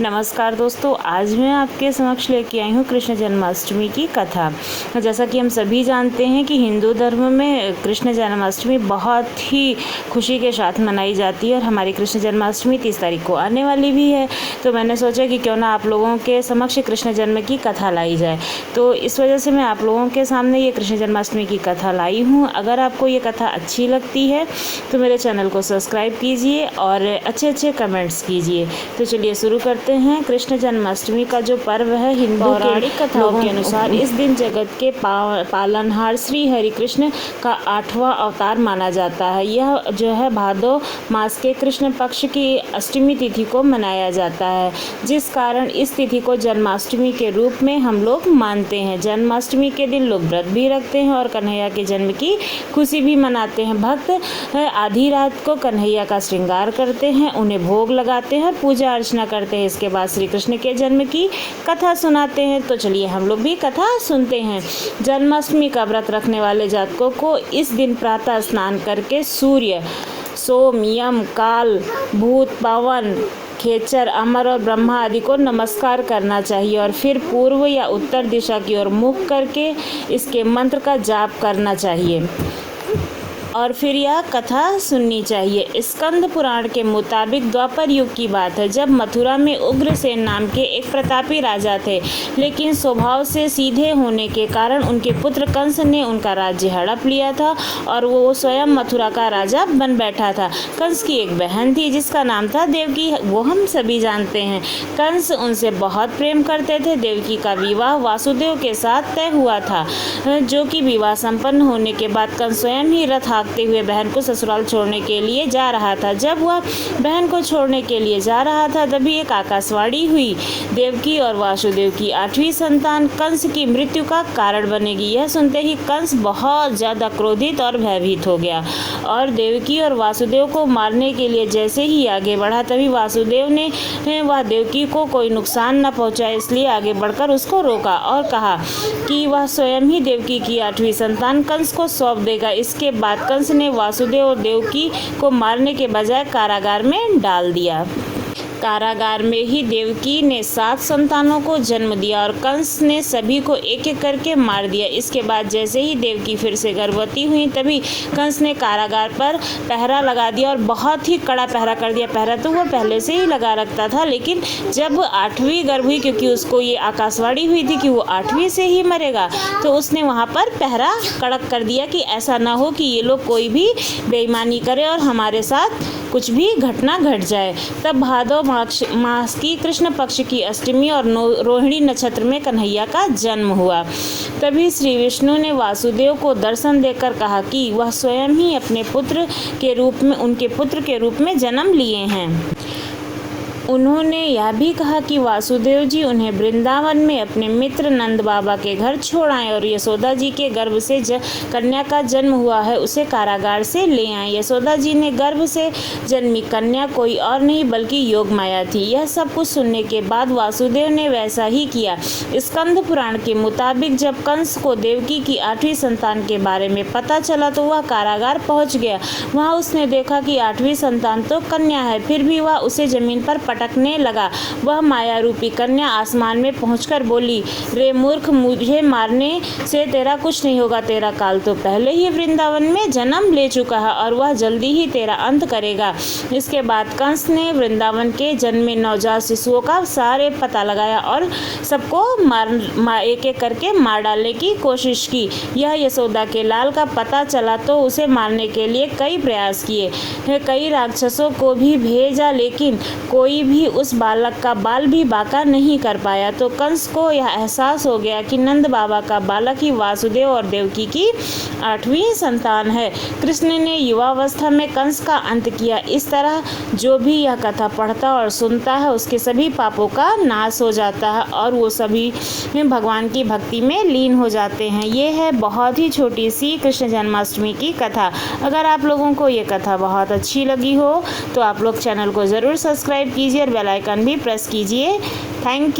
नमस्कार दोस्तों, आज मैं आपके समक्ष लेके आई हूँ कृष्ण जन्माष्टमी की कथा। जैसा कि हम सभी जानते हैं कि हिंदू धर्म में कृष्ण जन्माष्टमी बहुत ही खुशी के साथ मनाई जाती है और हमारी कृष्ण जन्माष्टमी 30 तारीख को आने वाली भी है। तो मैंने सोचा कि क्यों ना आप लोगों के समक्ष कृष्ण जन्म की कथा लाई जाए। तो इस वजह से मैं आप लोगों के सामने ये कृष्ण जन्माष्टमी की कथा लाई हूँ। अगर आपको ये कथा अच्छी लगती है तो मेरे चैनल को सब्सक्राइब कीजिए और अच्छे कमेंट्स कीजिए। तो चलिए शुरू करते हैं। कृष्ण जन्माष्टमी का जो पर्व है, हिंदू पौराणिक कथाओं के अनुसार इस दिन जगत के पालनहार श्री हरि कृष्ण का 8वां अवतार माना जाता है। यह जो है भादो मास के कृष्ण पक्ष की अष्टमी तिथि को मनाया जाता है, जिस कारण इस तिथि को जन्माष्टमी के रूप में हम लोग मानते हैं। जन्माष्टमी के दिन लोग व्रत भी रखते हैं और कन्हैया के जन्म की खुशी भी मनाते हैं। भक्त आधी रात को कन्हैया का श्रृंगार करते हैं, उन्हें भोग लगाते हैं और पूजा अर्चना करते हैं। इसके बाद श्री कृष्ण के जन्म की कथा सुनाते हैं। तो चलिए हम लोग भी कथा सुनते हैं। जन्माष्टमी का व्रत रखने वाले जातकों को इस दिन प्रातः स्नान करके सूर्य, सोम, यम, काल, भूत, पवन, खेचर, अमर और ब्रह्मा आदि को नमस्कार करना चाहिए और फिर पूर्व या उत्तर दिशा की ओर मुख करके इसके मंत्र का जाप करना चाहिए और फिर यह कथा सुननी चाहिए। स्कंद पुराण के मुताबिक द्वापर युग की बात है, जब मथुरा में उग्रसेन नाम के एक प्रतापी राजा थे, लेकिन स्वभाव से सीधे होने के कारण उनके पुत्र कंस ने उनका राज्य हड़प लिया था और वो स्वयं मथुरा का राजा बन बैठा था। कंस की एक बहन थी जिसका नाम था देवकी, वो हम सभी जानते हैं। कंस उनसे बहुत प्रेम करते थे। देवकी का विवाह वासुदेव के साथ तय हुआ था, जो कि विवाह संपन्न होने के बाद कंस स्वयं ही रथ हाँकते हुए बहन को ससुराल छोड़ने के लिए जा रहा था। जब वह बहन को छोड़ने के लिए जा रहा था तभी एक आकाशवाणी हुई, देवकी और वासुदेव की 8वीं संतान कंस की मृत्यु का कारण बनेगी। यह सुनते ही कंस बहुत ज़्यादा क्रोधित और भयभीत हो गया और देवकी और वासुदेव को मारने के लिए जैसे ही आगे बढ़ा तभी वासुदेव ने वह देवकी को कोई नुकसान न पहुंचाए, इसलिए आगे बढ़कर उसको रोका और कहा कि वह स्वयं ही देवकी की 8वीं संतान कंस को सौंप देगा। इसके बाद कंस ने वासुदेव और देवकी को मारने के बजाय कारागार में डाल दिया। कारागार में ही देवकी ने 7 संतानों को जन्म दिया और कंस ने सभी को एक एक करके मार दिया। इसके बाद जैसे ही देवकी फिर से गर्भवती हुई तभी कंस ने कारागार पर पहरा लगा दिया और बहुत ही कड़ा पहरा कर दिया। पहरा तो वो पहले से ही लगा रखता था, लेकिन जब 8वीं गर्भ हुई, क्योंकि उसको ये आकाशवाणी हुई थी कि वो 8वीं से ही मरेगा, तो उसने वहाँ पर पहरा कड़क कर दिया कि ऐसा ना हो कि ये लोग कोई भी बेईमानी करे और हमारे साथ कुछ भी घटना घट जाए। तब भादो मास की कृष्ण पक्ष की अष्टमी और रोहिणी नक्षत्र में कन्हैया का जन्म हुआ। तभी श्री विष्णु ने वासुदेव को दर्शन देकर कहा कि वह स्वयं ही अपने पुत्र के रूप में उनके पुत्र के रूप में जन्म लिए हैं। उन्होंने यह भी कहा कि वासुदेव जी उन्हें वृंदावन में अपने मित्र नंद बाबा के घर छोड़ आए और यशोदा जी के गर्भ से कन्या का जन्म हुआ है उसे कारागार से ले आए। यशोदा जी ने गर्भ से जन्मी कन्या कोई और नहीं बल्कि योग माया थी। यह सब कुछ सुनने के बाद वासुदेव ने वैसा ही किया। स्कंद पुराण के मुताबिक जब कंस को देवकी की 8वीं संतान के बारे में पता चला तो वह कारागार पहुंच गया। वहां उसने देखा कि 8वीं संतान तो कन्या है, फिर भी वह उसे जमीन पर पटकने लगा। वह माया रूपी कन्या आसमान में पहुंचकर बोली, रे मूर्ख, मुझे मारने से तेरा कुछ नहीं होगा। तेरा काल तो पहले ही वृंदावन में जन्म ले चुका है और वह जल्दी ही तेरा अंत करेगा। इसके बाद कंस ने वृंदावन के जन्मे नवजात शिशुओं का सारे पता लगाया और सबको एक एक करके मार डालने की कोशिश की। यह यशोदा के लाल का पता चला तो उसे मारने के लिए कई प्रयास किए, कई राक्षसों को भी भेजा, लेकिन कोई भी उस बालक का बाल भी बांका नहीं कर पाया। तो कंस को यह एहसास हो गया कि नंद बाबा का बालक ही वासुदेव और देवकी की 8वीं संतान है। कृष्ण ने युवावस्था में कंस का अंत किया। इस तरह जो भी यह कथा पढ़ता और सुनता है उसके सभी पापों का नाश हो जाता है और वो सभी भगवान की भक्ति में लीन हो जाते हैं। ये है बहुत ही छोटी सी कृष्ण जन्माष्टमी की कथा। अगर आप लोगों को ये कथा बहुत अच्छी लगी हो तो आप लोग चैनल को ज़रूर सब्सक्राइब कीजिए और बेल आइकन भी प्रेस कीजिए। Thank you.